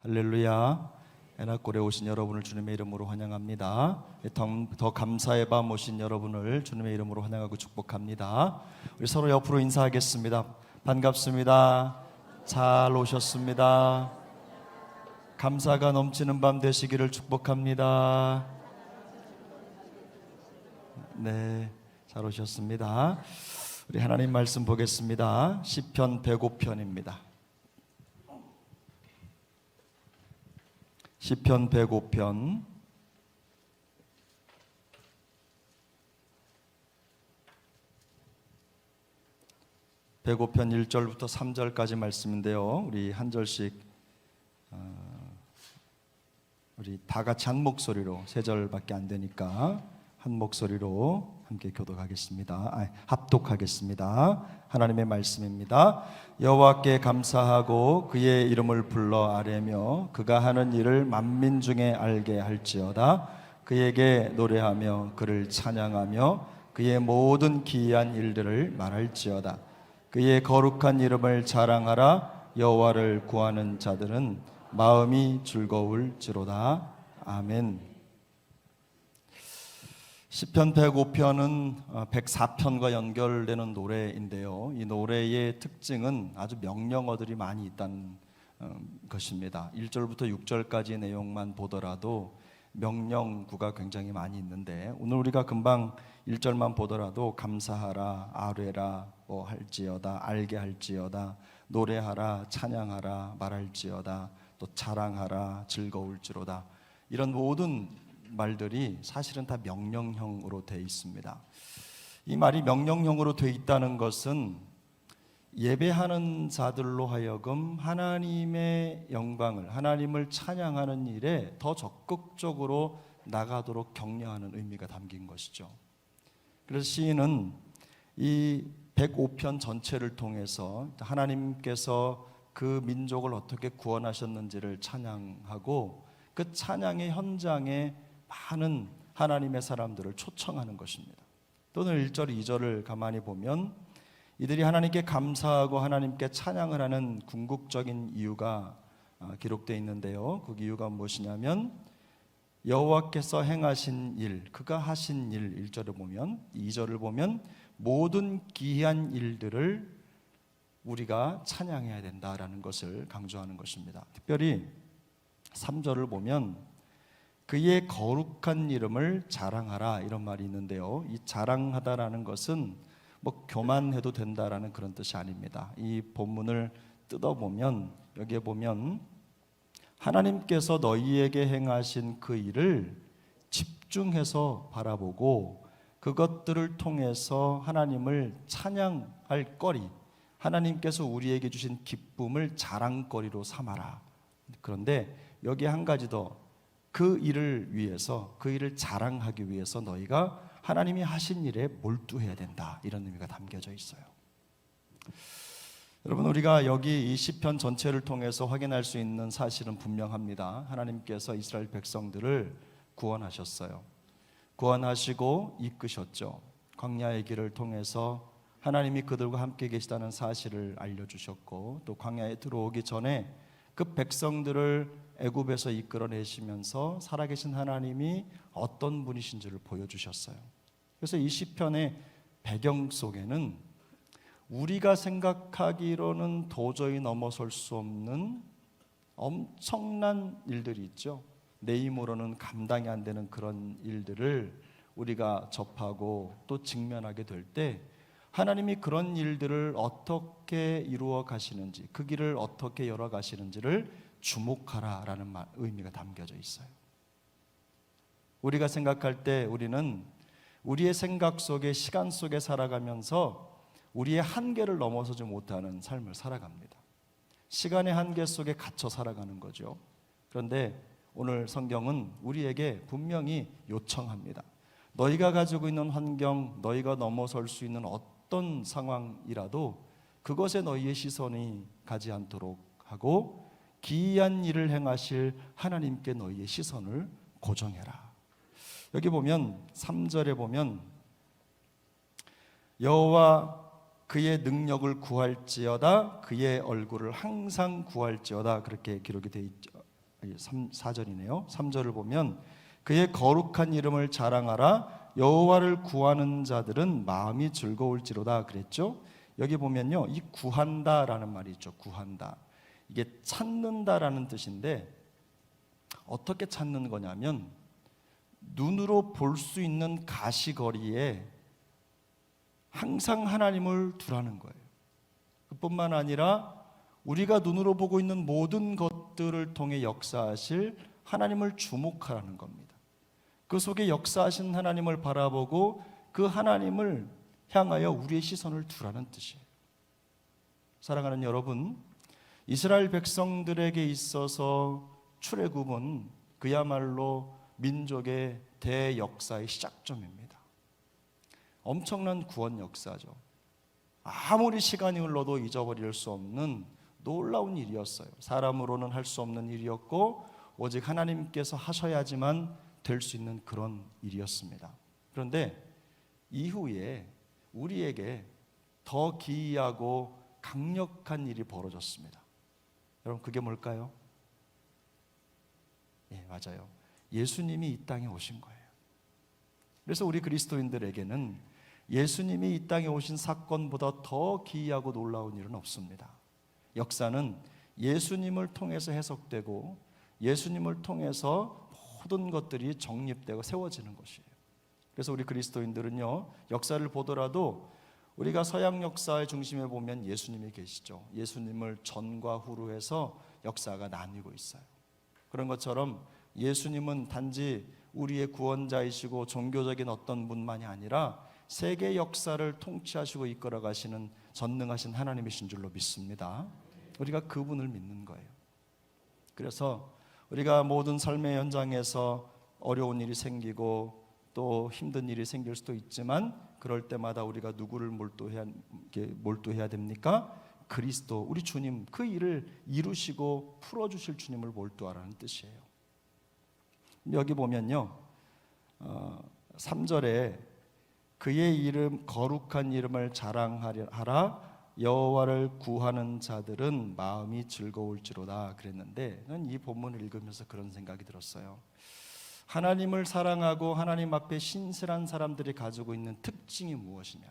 할렐루야. 애나골에 오신 여러분을 주님의 이름으로 환영합니다. 더 감사의 밤 오신 여러분을 주님의 이름으로 환영하고 축복합니다. 우리 서로 옆으로 인사하겠습니다. 반갑습니다. 잘 오셨습니다. 감사가 넘치는 밤 되시기를 축복합니다. 네, 잘 오셨습니다. 우리 하나님 말씀 보겠습니다. 시편 105편입니다. 시편 105편 105편 1절부터 3절까지 말씀인데요. 우리 한 절씩 우리 다 같이 한 목소리로, 3절밖에 안 되니까 한 목소리로 함께 합독하겠습니다. 하나님의 말씀입니다. 여호와께 감사하고 그의 이름을 불러 아뢰며 그가 하는 일을 만민 중에 알게 할지어다. 그에게 노래하며 그를 찬양하며 그의 모든 기이한 일들을 말할지어다. 그의 거룩한 이름을 자랑하라. 여호와를 구하는 자들은 마음이 즐거울지로다. 아멘. 시편 105편은 104편과 연결되는 노래인데요. 이 노래의 특징은 아주 명령어들이 많이 있다는 것입니다. 1절부터 6절까지의 내용만 보더라도 명령구가 굉장히 많이 있는데, 오늘 우리가 금방 1절만 보더라도 감사하라, 아뢰라, 할지어다, 알게 할지어다, 노래하라, 찬양하라, 말할지어다, 또 자랑하라, 즐거울지로다, 이런 모든 말들이 사실은 다 명령형으로 되어 있습니다. 이 말이 명령형으로 되어 있다는 것은 예배하는 자들로 하여금 하나님의 영광을, 하나님을 찬양하는 일에 더 적극적으로 나가도록 격려하는 의미가 담긴 것이죠. 그래서 시인은 이 105편 전체를 통해서 하나님께서 그 민족을 어떻게 구원하셨는지를 찬양하고, 그 찬양의 현장에 많은 하나님의 사람들을 초청하는 것입니다. 또는 1절, 2절을 가만히 보면 이들이 하나님께 감사하고 하나님께 찬양을 하는 궁극적인 이유가 기록되어 있는데요. 그 이유가 무엇이냐면 여호와께서 행하신 일, 그가 하신 일, 1절을 보면, 2절을 보면 모든 기이한 일들을 우리가 찬양해야 된다라는 것을 강조하는 것입니다. 특별히 3절을 보면 그의 거룩한 이름을 자랑하라, 이런 말이 있는데요. 이 자랑하다라는 것은 교만해도 된다라는 그런 뜻이 아닙니다. 이 본문을 뜯어보면 여기에 보면 하나님께서 너희에게 행하신 그 일을 집중해서 바라보고 그것들을 통해서 하나님을 찬양할 거리, 하나님께서 우리에게 주신 기쁨을 자랑거리로 삼아라. 그런데 여기에 한 가지 더, 그 일을 위해서, 그 일을 자랑하기 위해서 너희가 하나님이 하신 일에 몰두해야 된다, 이런 의미가 담겨져 있어요. 여러분, 우리가 여기 이 시편 전체를 통해서 확인할 수 있는 사실은 분명합니다. 하나님께서 이스라엘 백성들을 구원하셨어요. 구원하시고 이끄셨죠. 광야의 길을 통해서 하나님이 그들과 함께 계시다는 사실을 알려주셨고, 또 광야에 들어오기 전에 그 백성들을 애굽에서 이끌어내시면서 살아계신 하나님이 어떤 분이신지를 보여주셨어요. 그래서 이 시편의 배경 속에는 우리가 생각하기로는 도저히 넘어설 수 없는 엄청난 일들이 있죠. 내 힘으로는 감당이 안 되는 그런 일들을 우리가 접하고 또 직면하게 될 때 하나님이 그런 일들을 어떻게 이루어 가시는지, 그 길을 어떻게 열어 가시는지를 주목하라라는 의미가 담겨져 있어요. 우리가 생각할 때 우리는 우리의 생각 속에, 시간 속에 살아가면서 우리의 한계를 넘어서지 못하는 삶을 살아갑니다. 시간의 한계 속에 갇혀 살아가는 거죠. 그런데 오늘 성경은 우리에게 분명히 요청합니다. 너희가 가지고 있는 환경, 너희가 넘어설 수 있는 어떤 상황이라도 그것에 너희의 시선이 가지 않도록 하고 기이한 일을 행하실 하나님께 너희의 시선을 고정해라. 여기 보면 3절에 보면 여호와 그의 능력을 구할지어다, 그의 얼굴을 항상 구할지어다, 그렇게 기록이 되어 있죠. 4절이네요. 3절을 보면 그의 거룩한 이름을 자랑하라. 여호와를 구하는 자들은 마음이 즐거울지로다 그랬죠. 여기 보면요, 이 구한다라는 말이 있죠. 구한다. 이게 찾는다라는 뜻인데 어떻게 찾는 거냐면 눈으로 볼 수 있는 가시거리에 항상 하나님을 두라는 거예요. 그뿐만 아니라 우리가 눈으로 보고 있는 모든 것들을 통해 역사하실 하나님을 주목하라는 겁니다. 그 속에 역사하신 하나님을 바라보고 그 하나님을 향하여 우리의 시선을 두라는 뜻이에요. 사랑하는 여러분, 이스라엘 백성들에게 있어서 출애굽은 그야말로 민족의 대역사의 시작점입니다. 엄청난 구원 역사죠. 아무리 시간이 흘러도 잊어버릴 수 없는 놀라운 일이었어요. 사람으로는 할 수 없는 일이었고 오직 하나님께서 하셔야지만 될 수 있는 그런 일이었습니다. 그런데 이후에 우리에게 더 기이하고 강력한 일이 벌어졌습니다. 여러분, 그게 뭘까요? 예, 맞아요. 예수님이 이 땅에 오신 거예요. 그래서 우리 그리스도인들에게는 예수님이 이 땅에 오신 사건보다 더 기이하고 놀라운 일은 없습니다. 역사는 예수님을 통해서 해석되고 예수님을 통해서 모든 것들이 정립되고 세워지는 것이에요. 그래서 우리 그리스도인들은요, 역사를 보더라도 우리가 서양 역사의 중심에 보면 예수님이 계시죠. 예수님을 전과 후로 해서 역사가 나뉘고 있어요. 그런 것처럼 예수님은 단지 우리의 구원자이시고 종교적인 어떤 분만이 아니라 세계 역사를 통치하시고 이끌어 가시는 전능하신 하나님이신 줄로 믿습니다. 우리가 그분을 믿는 거예요. 그래서 우리가 모든 삶의 현장에서 어려운 일이 생기고 또 힘든 일이 생길 수도 있지만 그럴 때마다 우리가 누구를 몰두해야 됩니까? 그리스도, 우리 주님, 그 일을 이루시고 풀어주실 주님을 몰두하라는 뜻이에요. 여기 보면요, 3절에 그의 이름, 거룩한 이름을 자랑하라. 여호와를 구하는 자들은 마음이 즐거울지로다 그랬는데, 저는 이 본문을 읽으면서 그런 생각이 들었어요. 하나님을 사랑하고 하나님 앞에 신실한 사람들이 가지고 있는 특징이 무엇이냐?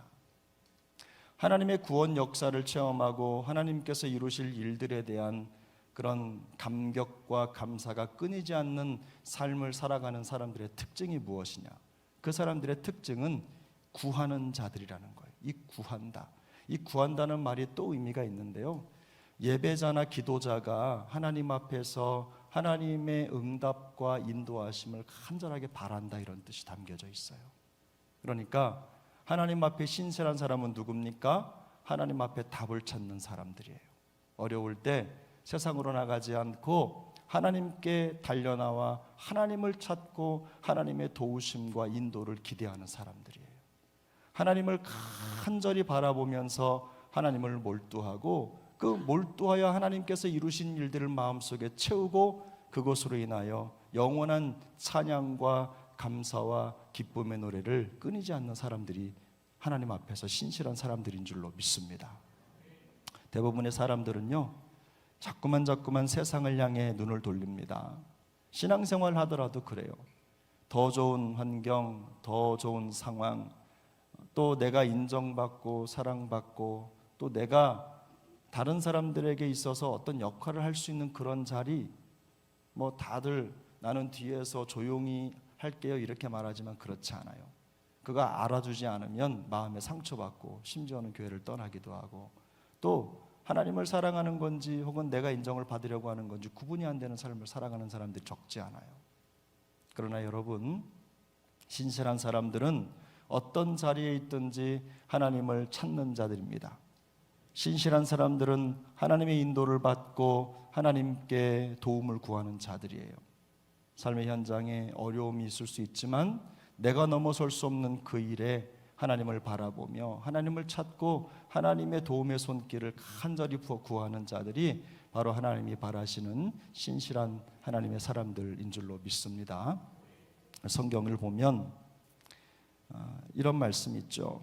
하나님의 구원 역사를 체험하고 하나님께서 이루실 일들에 대한 그런 감격과 감사가 끊이지 않는 삶을 살아가는 사람들의 특징이 무엇이냐? 그 사람들의 특징은 구하는 자들이라는 거예요. 이 구한다. 이 구한다는 말이 또 의미가 있는데요. 예배자나 기도자가 하나님 앞에서 하나님의 응답과 인도하심을 간절하게 바란다, 이런 뜻이 담겨져 있어요. 그러니까 하나님 앞에 신실한 사람은 누굽니까? 하나님 앞에 답을 찾는 사람들이에요. 어려울 때 세상으로 나가지 않고 하나님께 달려나와 하나님을 찾고 하나님의 도우심과 인도를 기대하는 사람들이에요. 하나님을 간절히 바라보면서 하나님을 몰두하고 그 몰두하여 하나님께서 이루신 일들을 마음속에 채우고 그것으로 인하여 영원한 찬양과 감사와 기쁨의 노래를 끊이지 않는 사람들이 하나님 앞에서 신실한 사람들인 줄로 믿습니다. 대부분의 사람들은요, 자꾸만 세상을 향해 눈을 돌립니다. 신앙생활 하더라도 그래요. 더 좋은 환경, 더 좋은 상황, 또 내가 인정받고 사랑받고 또 내가 다른 사람들에게 있어서 어떤 역할을 할 수 있는 그런 자리, 뭐 다들 나는 뒤에서 조용히 할게요 이렇게 말하지만 그렇지 않아요. 그가 알아주지 않으면 마음에 상처받고 심지어는 교회를 떠나기도 하고, 또 하나님을 사랑하는 건지 혹은 내가 인정을 받으려고 하는 건지 구분이 안 되는 삶을 살아가는 사람들이 적지 않아요. 그러나 여러분, 신실한 사람들은 어떤 자리에 있든지 하나님을 찾는 자들입니다. 신실한 사람들은 하나님의 인도를 받고 하나님께 도움을 구하는 자들이에요. 삶의 현장에 어려움이 있을 수 있지만 내가 넘어설 수 없는 그 일에 하나님을 바라보며 하나님을 찾고 하나님의 도움의 손길을 간절히 구하는 자들이 바로 하나님이 바라시는 신실한 하나님의 사람들인 줄로 믿습니다. 성경을 보면 이런 말씀이 있죠.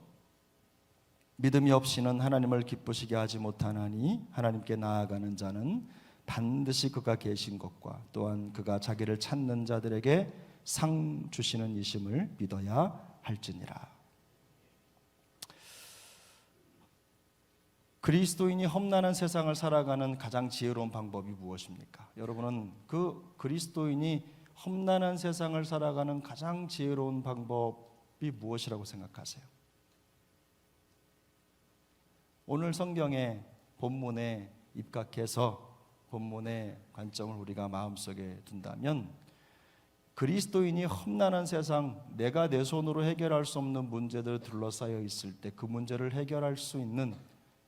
믿음이 없이는 하나님을 기쁘시게 하지 못하나니 하나님께 나아가는 자는 반드시 그가 계신 것과 또한 그가 자기를 찾는 자들에게 상 주시는 이심을 믿어야 할지니라. 그리스도인이 험난한 세상을 살아가는 가장 지혜로운 방법이 무엇입니까? 여러분은 그 그리스도인이 험난한 세상을 살아가는 가장 지혜로운 방법이 무엇이라고 생각하세요? 오늘 성경의 본문에 입각해서 본문의 관점을 우리가 마음속에 둔다면, 그리스도인이 험난한 세상, 내가 내 손으로 해결할 수 없는 문제들 둘러싸여 있을 때 그 문제를 해결할 수 있는,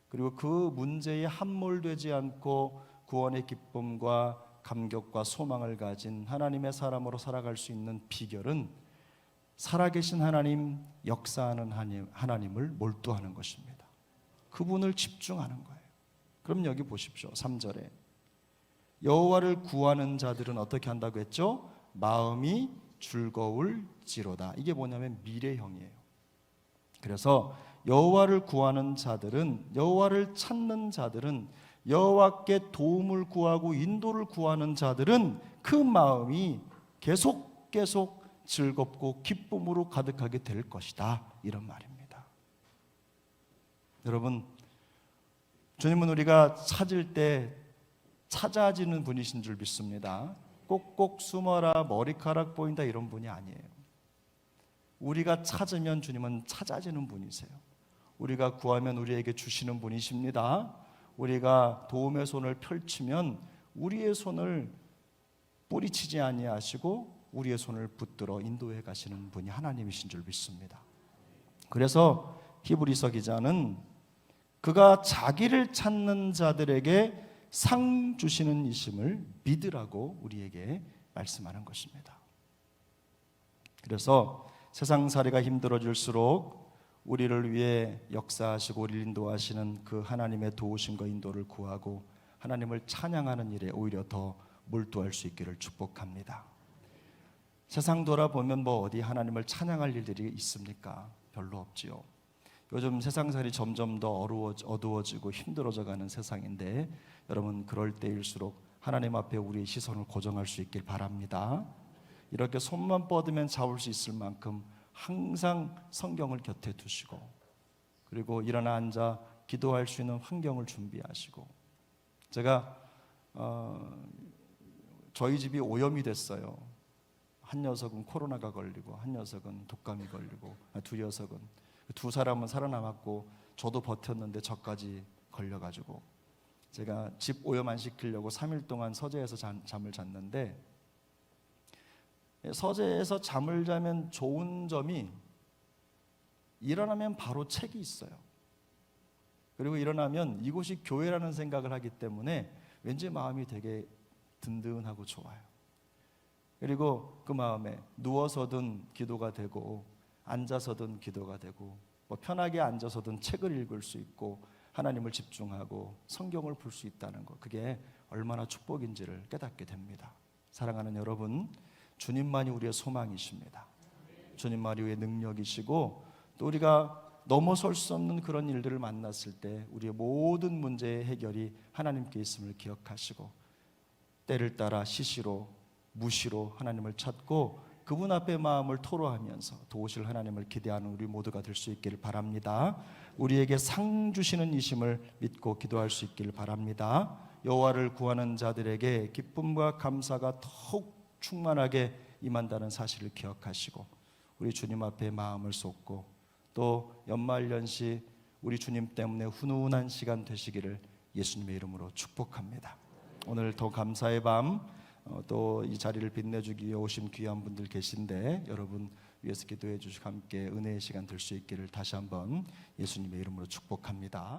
그리고 그 문제에 함몰되지 않고 구원의 기쁨과 감격과 소망을 가진 하나님의 사람으로 살아갈 수 있는 비결은 살아계신 하나님, 역사하는 하나님을 몰두하는 것입니다. 그분을 집중하는 거예요. 그럼 여기 보십시오. 3절에 여호와를 구하는 자들은 어떻게 한다고 했죠? 마음이 즐거울지로다. 이게 뭐냐면 미래형이에요. 그래서 여호와를 구하는 자들은, 여호와를 찾는 자들은, 여호와께 도움을 구하고 인도를 구하는 자들은 그 마음이 계속 즐겁고 기쁨으로 가득하게 될 것이다, 이런 말입니다. 여러분, 주님은 우리가 찾을 때 찾아지는 분이신 줄 믿습니다. 꼭꼭 숨어라, 머리카락 보인다, 이런 분이 아니에요. 우리가 찾으면 주님은 찾아지는 분이세요. 우리가 구하면 우리에게 주시는 분이십니다. 우리가 도움의 손을 펼치면 우리의 손을 뿌리치지 아니하시고 우리의 손을 붙들어 인도해 가시는 분이 하나님이신 줄 믿습니다. 그래서 히브리서 기자는 그가 자기를 찾는 자들에게 상 주시는 이심을 믿으라고 우리에게 말씀하는 것입니다. 그래서 세상살이가 힘들어질수록 우리를 위해 역사하시고 우리를 인도하시는 그 하나님의 도우심과 인도를 구하고 하나님을 찬양하는 일에 오히려 더 몰두할 수 있기를 축복합니다. 세상 돌아보면 뭐 어디 하나님을 찬양할 일들이 있습니까? 별로 없지요. 요즘 세상살이 점점 더 어두워지고 힘들어져 가는 세상인데, 여러분, 그럴 때일수록 하나님 앞에 우리의 시선을 고정할 수 있길 바랍니다. 이렇게 손만 뻗으면 잡을 수 있을 만큼 항상 성경을 곁에 두시고, 그리고 일어나 앉아 기도할 수 있는 환경을 준비하시고. 제가 저희 집이 오염이 됐어요. 한 녀석은 코로나가 걸리고 한 녀석은 독감이 걸리고, 두 녀석은, 두 사람은 살아남았고 저도 버텼는데 저까지 걸려가지고 제가 집 오염 안 시키려고 3일 동안 서재에서 잠을 잤는데, 서재에서 잠을 자면 좋은 점이 일어나면 바로 책이 있어요. 그리고 일어나면 이곳이 교회라는 생각을 하기 때문에 왠지 마음이 되게 든든하고 좋아요. 그리고 그 마음에 누워서든 기도가 되고 앉아서든 기도가 되고, 뭐 편하게 앉아서든 책을 읽을 수 있고 하나님을 집중하고 성경을 볼 수 있다는 것, 그게 얼마나 축복인지를 깨닫게 됩니다. 사랑하는 여러분, 주님만이 우리의 소망이십니다. 주님만이 우리의 능력이시고, 또 우리가 넘어설 수 없는 그런 일들을 만났을 때 우리의 모든 문제의 해결이 하나님께 있음을 기억하시고, 때를 따라 시시로 무시로 하나님을 찾고 그분 앞에 마음을 토로하면서 도우실 하나님을 기대하는 우리 모두가 될 수 있기를 바랍니다. 우리에게 상 주시는 이심을 믿고 기도할 수 있기를 바랍니다. 여호와를 구하는 자들에게 기쁨과 감사가 더욱 충만하게 임한다는 사실을 기억하시고, 우리 주님 앞에 마음을 쏟고, 또 연말연시 우리 주님 때문에 훈훈한 시간 되시기를 예수님의 이름으로 축복합니다. 오늘 더 감사의 밤, 또 이 자리를 빛내주기 위해 오신 귀한 분들 계신데, 여러분 위해서 기도해 주시고 함께 은혜의 시간 될 수 있기를 다시 한번 예수님의 이름으로 축복합니다.